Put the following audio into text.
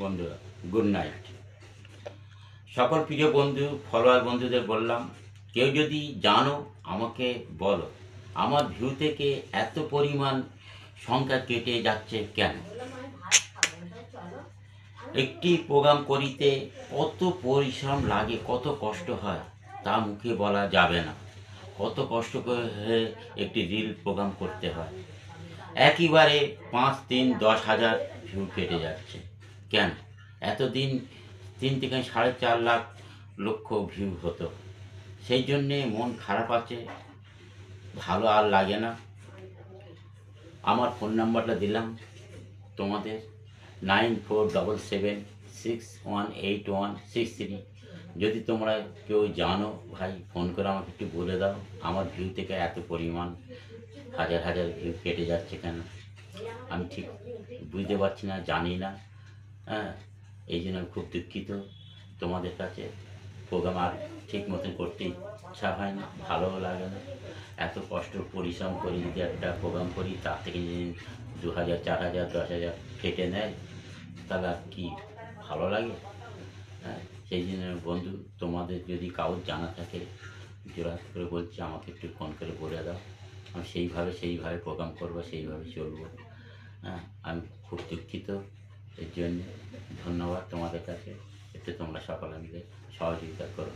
বন্ধুরা, good night. সকল প্রিয় বন্ধু, ফলোয়ার বন্ধুদের বললাম, কেউ যদি জানো আমাকে বলো, আমার ভিউ থেকে এত পরিমাণ সংখ্যা কেটে যাচ্ছে কেন? একটি প্রোগ্রাম করিতে কত পরিশ্রম লাগে, কত কষ্ট হয় তা মুখে বলা যাবে না। কত কষ্ট করে একটি রিল প্রোগ্রাম করতে হয়, একইবারে 5, 3, 10,000 ভিউ কেটে যাচ্ছে কেন? এতদিন 3 থেকে 4.5 লক্ষ ভিউ হতো। সেই জন্যে মন খারাপ আছে, ভালো আর লাগে না। আমার ফোন নাম্বারটা দিলাম তোমাদের, 9477618163। যদি তোমরা কেউ জানো ভাই, ফোন করে আমাকে একটু বলে দাও আমার ভিউ থেকে এত পরিমাণ হাজার হাজার ভিউ কেটে যাচ্ছে কেন। আমি ঠিক বুঝতে পারছি না, জানি না। হ্যাঁ, এই জন্য আমি খুব দুঃখিত তোমাদের কাছে। প্রোগ্রাম আর ঠিক মতন করতে ইচ্ছা হয় না, ভালোও লাগে না। এত কষ্ট পরিশ্রম করে যদি একটা প্রোগ্রাম করি, তার থেকে যদি 2,000, 4,000, 10,000 কেটে নেয়, তাহলে আর কি ভালো লাগে? হ্যাঁ, সেই জন্য বন্ধু, তোমাদের যদি কারোর জানা থাকে, জোড়হাত করে বলছি আমাকে একটু ফোন করে বলে দাও। আমি সেইভাবে প্রোগ্রাম করবো, সেইভাবে চলবো। হ্যাঁ, আমি খুব দুঃখিত এর জন্যে। ধন্যবাদ তোমাদের কাছে। একটু তোমরা সকলে মিলে সহযোগিতা করো।